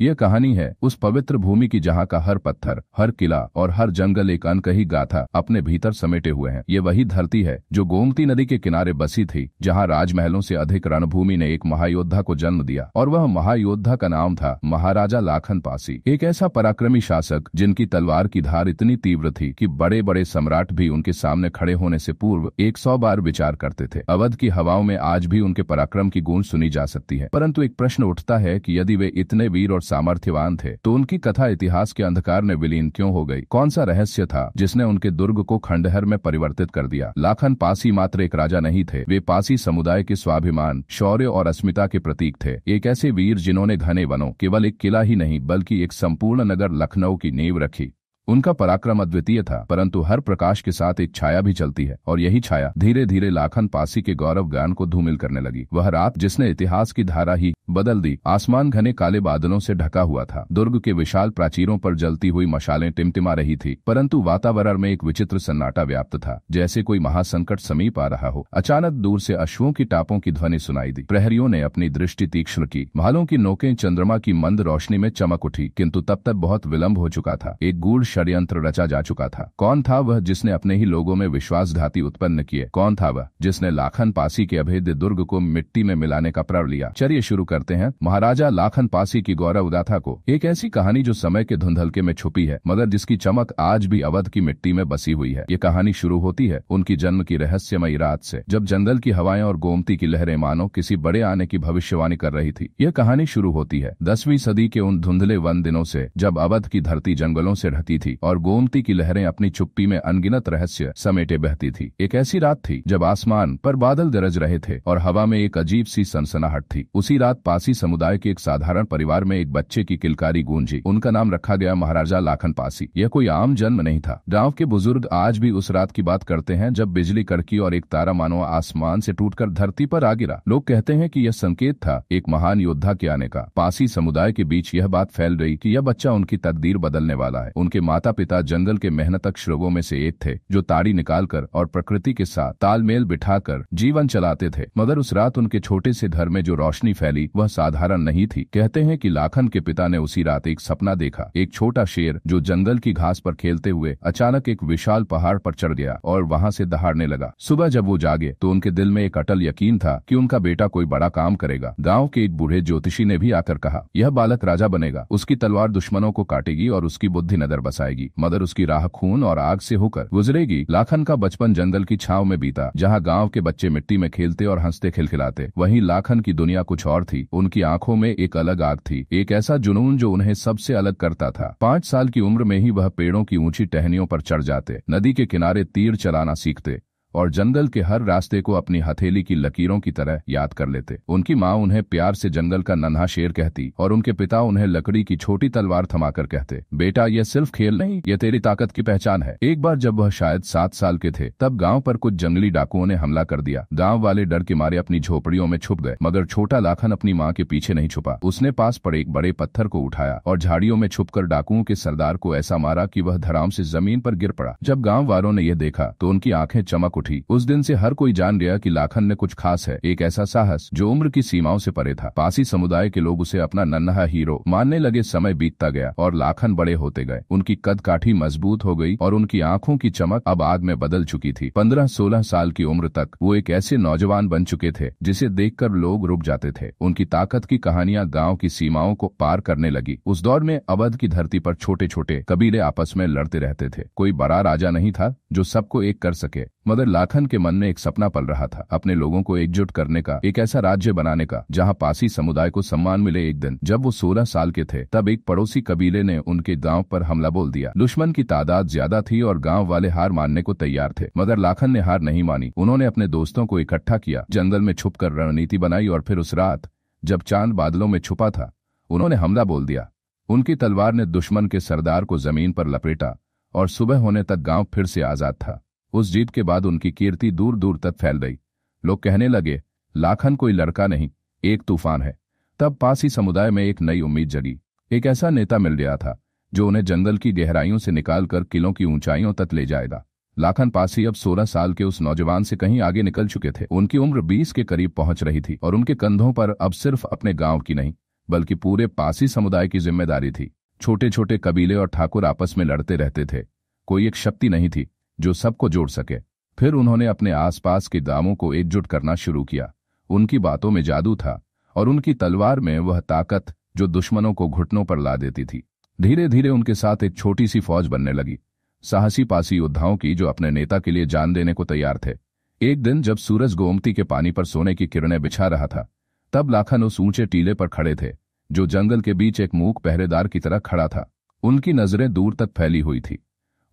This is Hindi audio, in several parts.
यह कहानी है उस पवित्र भूमि की जहाँ का हर पत्थर, हर किला और हर जंगल एक अनकही गाथा अपने भीतर समेटे हुए हैं। ये वही धरती है जो गोमती नदी के किनारे बसी थी, जहाँ राजमहलों से अधिक रणभूमि ने एक महायोद्धा को जन्म दिया, और वह महायोद्धा का नाम था महाराजा लाखन पासी। एक ऐसा पराक्रमी शासक जिनकी तलवार की धार इतनी तीव्र थी कि बड़े बड़े सम्राट भी उनके सामने खड़े होने से पूर्व 100 बार विचार करते थे। अवध की हवाओं में आज भी उनके पराक्रम की गूंज सुनी जा सकती है। परंतु एक प्रश्न उठता है कि यदि वे इतने वीर और सामर्थ्यवान थे तो उनकी कथा इतिहास के अंधकार में विलीन क्यों हो गई? कौन सा रहस्य था जिसने उनके दुर्ग को खंडहर में परिवर्तित कर दिया? लाखन पासी मात्र एक राजा नहीं थे, वे पासी समुदाय के स्वाभिमान, शौर्य और अस्मिता के प्रतीक थे। एक ऐसे वीर जिन्होंने घने वनों, केवल एक किला ही नहीं बल्कि एक संपूर्ण नगर लखनऊ की नींव रखी। उनका पराक्रम अद्वितीय था, परंतु हर प्रकाश के साथ एक छाया भी चलती है, और यही छाया धीरे धीरे लाखन पासी के गौरव गान को धूमिल करने लगी। वह रात जिसने इतिहास की धारा ही बदल दी। आसमान घने काले बादलों से ढका हुआ था, दुर्ग के विशाल प्राचीरों पर जलती हुई मशालें टिमटिमा रही थी, परंतु वातावरण में एक विचित्र सन्नाटा व्याप्त था, जैसे कोई महासंकट समीप आ रहा हो। अचानक दूर से अश्वों की टापों की ध्वनि सुनाई दी। प्रहरियों ने अपनी दृष्टि तीक्ष्ण की। भालों की नोकें चंद्रमा की मंद रोशनी में चमक उठी, किंतु तब तक बहुत विलंब हो चुका था। एक गूढ़ षड्यंत्र रचा जा चुका था। कौन था वह जिसने अपने ही लोगों में विश्वासघाती उत्पन्न किए? कौन था वह जिसने लाखन पासी के अभेद्य दुर्ग को मिट्टी में मिलाने का प्रण लिया? चलिए शुरू करते हैं महाराजा लाखन पासी की गौरव गाथा को। एक ऐसी कहानी जो समय के धुंधलके में छुपी है, मगर जिसकी चमक आज भी अवध की मिट्टी में बसी हुई है। ये कहानी शुरू होती है उनकी जन्म की रहस्यमयी रात से, जब जंगल की हवाएं और गोमती की लहरें मानो किसी बड़े आने की भविष्यवाणी कर रही थी। यह कहानी शुरू होती है 10वीं सदी के उन धुंधले वन दिनों से, जब अवध की धरती जंगलों से ढकी थी और गोमती की लहरें अपनी चुप्पी में अनगिनत रहस्य समेटे बहती थी। एक ऐसी रात थी जब आसमान पर बादल गरज रहे थे और हवा में एक अजीब सी सनसनाहट थी। उसी रात पासी समुदाय के एक साधारण परिवार में एक बच्चे की किलकारी गूंजी। उनका नाम रखा गया महाराजा लाखन पासी। यह कोई आम जन्म नहीं था। गांव के बुजुर्ग आज भी उस रात की बात करते हैं जब बिजली कड़की और एक तारा मानो आसमान से टूटकर धरती पर आ गिरा। लोग कहते हैं कि यह संकेत था एक महान योद्धा के आने का। पासी समुदाय के बीच यह बात फैल रही कि यह बच्चा उनकी तकदीर बदलने वाला है। उनके माता पिता जंगल के मेहनतक श्रवों में से एक थे, जो ताड़ी निकालकर और प्रकृति के साथ तालमेल बिठाकर जीवन चलाते थे। मगर उस रात उनके छोटे से घर में जो रोशनी फैली वह साधारण नहीं थी। कहते हैं कि लाखन के पिता ने उसी रात एक सपना देखा। एक छोटा शेर जो जंगल की घास पर खेलते हुए अचानक एक विशाल पहाड़ पर चढ़ गया और वहां से दहाड़ने लगा। सुबह जब वो जागे तो उनके दिल में एक अटल यकीन था कि उनका बेटा कोई बड़ा काम करेगा। गांव के एक बूढ़े ज्योतिषी ने भी आकर कहा, यह बालक राजा बनेगा, उसकी तलवार दुश्मनों को काटेगी और उसकी बुद्धि नजर बसाएगी, मगर उसकी राह खून और आग से होकर गुजरेगी। लाखन का बचपन जंगल की छांव में बीता, जहाँ गांव के बच्चे मिट्टी में खेलते और हंसते खिलखिलाते। वहीं लाखन की दुनिया कुछ और थी। उनकी आंखों में एक अलग आग थी, एक ऐसा जुनून जो उन्हें सबसे अलग करता था। 5 साल की उम्र में ही वह पेड़ों की ऊंची टहनियों पर चढ़ जाते, नदी के किनारे तीर चलाना सीखते और जंगल के हर रास्ते को अपनी हथेली की लकीरों की तरह याद कर लेते। उनकी माँ उन्हें प्यार से जंगल का नन्हा शेर कहती और उनके पिता उन्हें लकड़ी की छोटी तलवार थमाकर कहते, बेटा यह सिर्फ खेल नहीं, यह तेरी ताकत की पहचान है। एक बार जब वह शायद 7 साल के थे, तब गांव पर कुछ जंगली डाकुओं ने हमला कर दिया। गांव वाले डर के मारे अपनी झोपड़ियों में छुप गए, मगर छोटा लाखन अपनी माँ के पीछे नहीं छुपा। उसने पास पड़े एक बड़े पत्थर को उठाया और झाड़ियों में छुपकर डाकुओं के सरदार को ऐसा मारा कि वह धड़ाम से जमीन पर गिर पड़ा। जब गांव वालों ने यह देखा तो उनकी आंखें चमक उठी। उस दिन से हर कोई जान गया कि लाखन ने कुछ खास है, एक ऐसा साहस जो उम्र की सीमाओं से परे था। पासी समुदाय के लोग उसे अपना नन्हा हीरो मानने लगे। समय बीतता गया और लाखन बड़े होते गए। उनकी कद काठी मजबूत हो गई और उनकी आंखों की चमक अब आग में बदल चुकी थी। 15-16 साल की उम्र तक वो एक ऐसे नौजवान बन चुके थे जिसे देखकर लोग रुक जाते थे। उनकी ताकत की कहानियां गांव की सीमाओं को पार करने लगी। उस दौर में अवध की धरती पर छोटे छोटे कबीले आपस में लड़ते रहते थे। कोई बड़ा राजा नहीं था जो सबको एक कर सके, मगर लाखन के मन में एक सपना पल रहा था, अपने लोगों को एकजुट करने का, एक ऐसा राज्य बनाने का जहां पासी समुदाय को सम्मान मिले। एक दिन जब वो 16 साल के थे, तब एक पड़ोसी कबीले ने उनके गांव पर हमला बोल दिया। दुश्मन की तादाद ज्यादा थी और गांव वाले हार मानने को तैयार थे, मगर लाखन ने हार नहीं मानी। उन्होंने अपने दोस्तों को इकट्ठा किया, जंगल में छुपकर रणनीति बनाई और फिर उस रात जब चांद बादलों में छुपा था, उन्होंने हमला बोल दिया। उनकी तलवार ने दुश्मन के सरदार को जमीन पर लपेटा और सुबह होने तक गांव फिर से आजाद था। उस जीत के बाद उनकी कीर्ति दूर दूर तक फैल गई। लोग कहने लगे, लाखन कोई लड़का नहीं, एक तूफान है। तब पासी समुदाय में एक नई उम्मीद जगी। एक ऐसा नेता मिल गया था जो उन्हें जंगल की गहराइयों से निकालकर किलों की ऊंचाइयों तक ले जाएगा। लाखन पासी अब 16 साल के उस नौजवान से कहीं आगे निकल चुके थे। उनकी उम्र 20 के करीब पहुंच रही थी और उनके कंधों पर अब सिर्फ अपने गांव की नहीं बल्कि पूरे पासी समुदाय की जिम्मेदारी थी। छोटे छोटे कबीले और ठाकुर आपस में लड़ते रहते थे, कोई एक शक्ति नहीं थी जो सबको जोड़ सके। फिर उन्होंने अपने आसपास के गांवों को एकजुट करना शुरू किया। उनकी बातों में जादू था और उनकी तलवार में वह ताकत जो दुश्मनों को घुटनों पर ला देती थी। धीरे धीरे उनके साथ एक छोटी सी फौज बनने लगी, साहसी पासी योद्धाओं की जो अपने नेता के लिए जान देने को तैयार थे। एक दिन जब सूरज गोमती के पानी पर सोने की किरणें बिछा रहा था, तब लाखन उस ऊंचे टीले पर खड़े थे जो जंगल के बीच एक मूक पहरेदार की तरह खड़ा था। उनकी नजरें दूर तक फैली हुई थी।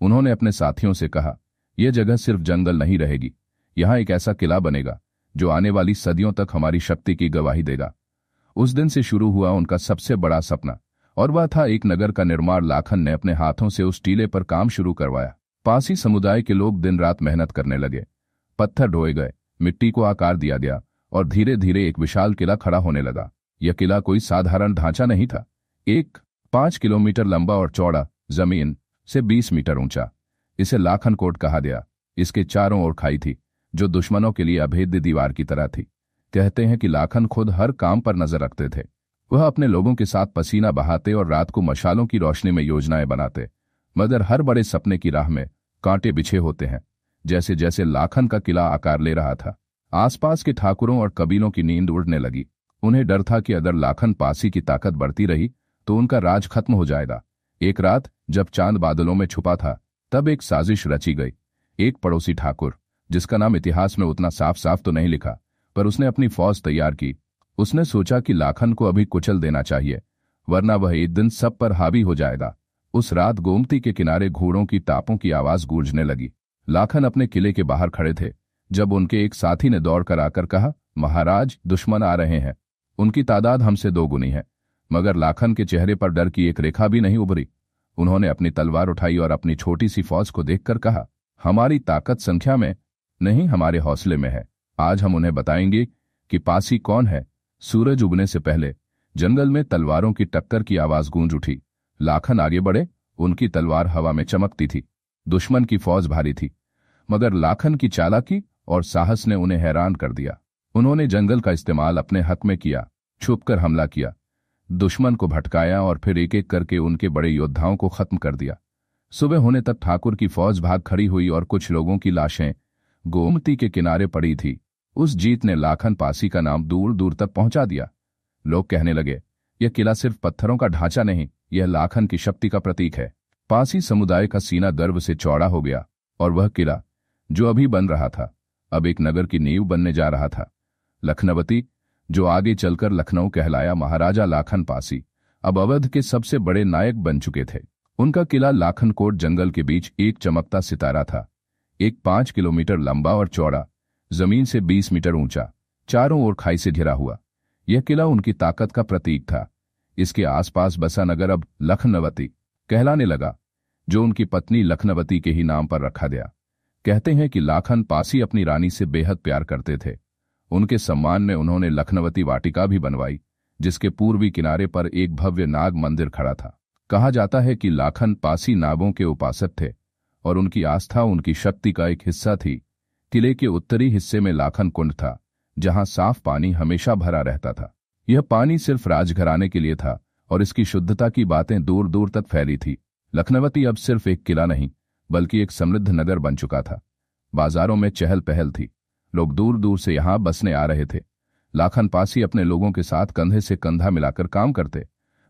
उन्होंने अपने साथियों से कहा, यह जगह सिर्फ जंगल नहीं रहेगी, यहां एक ऐसा किला बनेगा जो आने वाली सदियों तक हमारी शक्ति की गवाही देगा। उस दिन से शुरू हुआ उनका सबसे बड़ा सपना, और वह था एक नगर का निर्माण। लाखन ने अपने हाथों से उस टीले पर काम शुरू करवाया। पासी समुदाय के लोग दिन रात मेहनत करने लगे। पत्थर ढोए गए, मिट्टी को आकार दिया गया और धीरे धीरे एक विशाल किला खड़ा होने लगा। यह किला कोई साधारण ढांचा नहीं था। एक 5 किलोमीटर लंबा और चौड़ा, जमीन से 20 मीटर ऊंचा। इसे लाखन कोट कहा गया। इसके चारों ओर खाई थी जो दुश्मनों के लिए अभेद्य दीवार की तरह थी। कहते हैं कि लाखन खुद हर काम पर नजर रखते थे। वह अपने लोगों के साथ पसीना बहाते और रात को मशालों की रोशनी में योजनाएं बनाते, मगर हर बड़े सपने की राह में कांटे बिछे होते हैं। जैसे जैसे लाखन का किला आकार ले रहा था, आसपास के ठाकुरों और कबीलों की नींद उड़ने लगी। उन्हें डर था कि अगर लाखन पासी की ताकत बढ़ती रही तो उनका राज खत्म हो जाएगा। एक रात जब चांद बादलों में छुपा था, तब एक साजिश रची गई। एक पड़ोसी ठाकुर, जिसका नाम इतिहास में उतना साफ साफ तो नहीं लिखा, पर उसने अपनी फौज तैयार की। उसने सोचा कि लाखन को अभी कुचल देना चाहिए, वरना वह एक दिन सब पर हावी हो जाएगा। उस रात गोमती के किनारे घोड़ों की टापों की आवाज गूंजने लगी। लाखन अपने किले के बाहर खड़े थे जब उनके एक साथी ने दौड़कर आकर कहा, महाराज, दुश्मन आ रहे हैं। उनकी तादाद हमसे 2 गुनी है। मगर लाखन के चेहरे पर डर की एक रेखा भी नहीं उभरी। उन्होंने अपनी तलवार उठाई और अपनी छोटी सी फौज को देखकर कहा, हमारी ताकत संख्या में नहीं, हमारे हौसले में है। आज हम उन्हें बताएंगे कि पासी कौन है। सूरज उगने से पहले जंगल में तलवारों की टक्कर की आवाज गूंज उठी। लाखन आगे बढ़े, उनकी तलवार हवा में चमकती थी। दुश्मन की फौज भारी थी, मगर लाखन की चालाकी और साहस ने उन्हें हैरान कर दिया। उन्होंने जंगल का इस्तेमाल अपने हक में किया, छुपकर हमला किया, दुश्मन को भटकाया और फिर एक एक करके उनके बड़े योद्धाओं को खत्म कर दिया। सुबह होने तक ठाकुर की फौज भाग खड़ी हुई और कुछ लोगों की लाशें गोमती के किनारे पड़ी थी। उस जीत ने लाखन पासी का नाम दूर दूर तक पहुंचा दिया। लोग कहने लगे, यह किला सिर्फ पत्थरों का ढांचा नहीं, यह लाखन की शक्ति का प्रतीक है। पासी समुदाय का सीना गर्व से चौड़ा हो गया और वह किला जो अभी बन रहा था, अब एक नगर की नींव बनने जा रहा था। लखनवती, जो आगे चलकर लखनऊ कहलाया, महाराजा लाखन पासी अब अवध के सबसे बड़े नायक बन चुके थे। उनका किला लाखन कोट जंगल के बीच एक चमकता सितारा था। एक 5 किलोमीटर लंबा और चौड़ा, जमीन से 20 मीटर ऊंचा, चारों ओर खाई से घिरा हुआ। यह किला उनकी ताकत का प्रतीक था। इसके आसपास बसा नगर अब लखनवती कहलाने लगा, जो उनकी पत्नी लखनवती के ही नाम पर रखा गया। कहते हैं कि लाखन पासी अपनी रानी से बेहद प्यार करते थे। उनके सम्मान में उन्होंने लखनवती वाटिका भी बनवाई, जिसके पूर्वी किनारे पर एक भव्य नाग मंदिर खड़ा था। कहा जाता है कि लाखन पासी नागों के उपासक थे और उनकी आस्था उनकी शक्ति का एक हिस्सा थी। किले के उत्तरी हिस्से में लाखन कुंड था, जहां साफ पानी हमेशा भरा रहता था। यह पानी सिर्फ राजघराने के लिए था और इसकी शुद्धता की बातें दूर दूर तक फैली थी। लखनवती अब सिर्फ एक किला नहीं, बल्कि एक समृद्ध नगर बन चुका था। बाजारों में चहल पहल थी, लोग दूर दूर से यहां बसने आ रहे थे। लाखन पासी अपने लोगों के साथ कंधे से कंधा मिलाकर काम करते।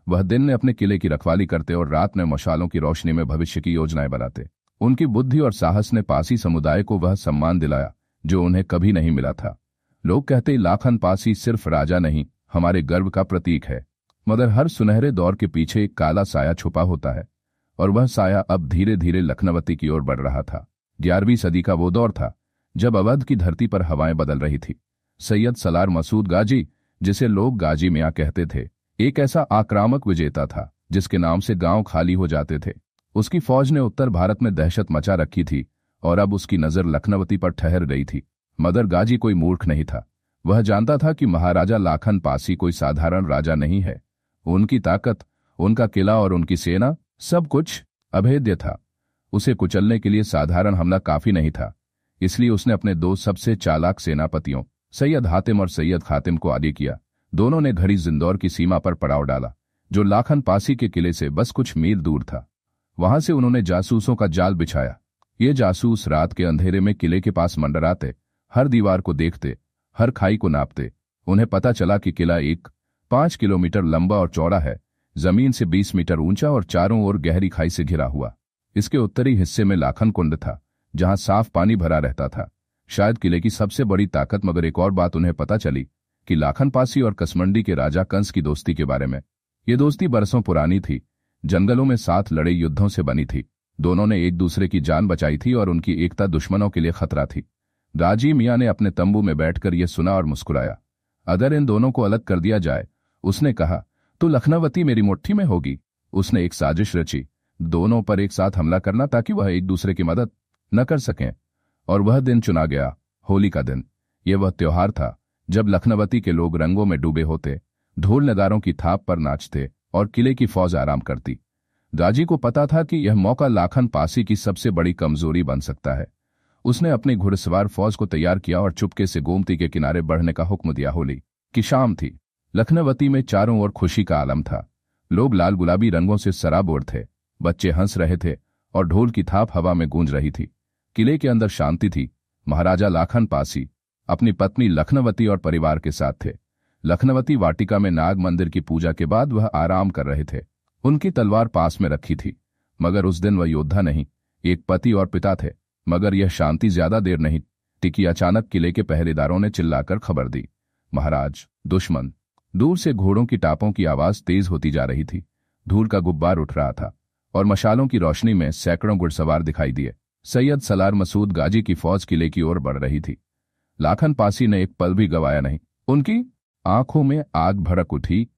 वह दिन में अपने किले की रखवाली करते और रात में मशालों की रोशनी में भविष्य की योजनाएं बनाते। उनकी बुद्धि और साहस ने पासी समुदाय को वह सम्मान दिलाया जो उन्हें कभी नहीं मिला था। लोग कहते, लाखन पासी सिर्फ राजा नहीं, हमारे गर्व का प्रतीक है। मगर हर सुनहरे दौर के पीछे एक काला साया छुपा होता है, और वह साया अब धीरे धीरे लखनवती की ओर बढ़ रहा था। 11वीं सदी का वो दौर था जब अवध की धरती पर हवाएं बदल रही थी। सैयद सलार मसूद गाजी, जिसे लोग गाजी मियां कहते थे, एक ऐसा आक्रामक विजेता था जिसके नाम से गांव खाली हो जाते थे। उसकी फौज ने उत्तर भारत में दहशत मचा रखी थी और अब उसकी नजर लखनवती पर ठहर गई थी। मगर गाजी कोई मूर्ख नहीं था। वह जानता था कि महाराजा लाखन पासी कोई साधारण राजा नहीं है। उनकी ताकत, उनका किला और उनकी सेना, सब कुछ अभेद्य था। उसे कुचलने के लिए साधारण हमला काफी नहीं था। इसलिए उसने अपने 2 सबसे चालाक सेनापतियों, सैयद हातिम और सैयद खातिम को आगे किया। दोनों ने घड़ी जिंदौर की सीमा पर पड़ाव डाला, जो लाखन पासी के किले से बस कुछ मील दूर था। वहां से उन्होंने जासूसों का जाल बिछाया। ये जासूस रात के अंधेरे में किले के पास मंडराते, हर दीवार को देखते, हर खाई को नापते। उन्हें पता चला कि किला 5 किलोमीटर लंबा और चौड़ा है, जमीन से 20 मीटर ऊंचा और चारों ओर गहरी खाई से घिरा हुआ। इसके उत्तरी हिस्से में लाखन कुंड था, जहां साफ पानी भरा रहता था, शायद किले की सबसे बड़ी ताकत। मगर एक और बात उन्हें पता चली कि लाखन पासी और कसमंडी के राजा कंस की दोस्ती के बारे में। ये दोस्ती बरसों पुरानी थी, जंगलों में साथ लड़े युद्धों से बनी थी। दोनों ने एक दूसरे की जान बचाई थी और उनकी एकता दुश्मनों के लिए खतरा थी। राजी मियाँ ने अपने तंबू में बैठकर यह सुना और मुस्कुराया। अगर इन दोनों को अलग कर दिया जाए, उसने कहा, तो लखनवती मेरी मुट्ठी में होगी। उसने एक साजिश रची, दोनों पर एक साथ हमला करना, ताकि वह एक दूसरे की मदद न कर सकें। और वह दिन चुना गया, होली का दिन। यह वह त्योहार था जब लखनवती के लोग रंगों में डूबे होते, ढोल नगारों की थाप पर नाचते और किले की फौज आराम करती। राजी को पता था कि यह मौका लाखन पासी की सबसे बड़ी कमजोरी बन सकता है। उसने अपनी घुड़सवार फौज को तैयार किया और चुपके से गोमती के किनारे बढ़ने का हुक्म दिया। होली की शाम थी। लखनवती में चारों ओर खुशी का आलम था। लोग लाल गुलाबी रंगों से सराबोर थे, बच्चे हंस रहे थे और ढोल की थाप हवा में गूंज रही थी। किले के अंदर शांति थी। महाराजा लाखन पासी अपनी पत्नी लखनवती और परिवार के साथ थे। लखनवती वाटिका में नाग मंदिर की पूजा के बाद वह आराम कर रहे थे। उनकी तलवार पास में रखी थी, मगर उस दिन वह योद्धा नहीं, एक पति और पिता थे। मगर यह शांति ज्यादा देर नहीं टिकी। अचानक किले के पहरेदारों ने चिल्लाकर खबर दी, महाराज, दुश्मन। दूर से घोड़ों की टापों की आवाज तेज होती जा रही थी। धूल का गुब्बार उठ रहा था और मशालों की रोशनी में सैकड़ों घुड़सवार दिखाई दिए। सैयद सलार मसूद गाजी की फौज किले की ओर बढ़ रही थी। लाखन पासी ने एक पल भी गवाया नहीं। उनकी आंखों में आग भड़क उठी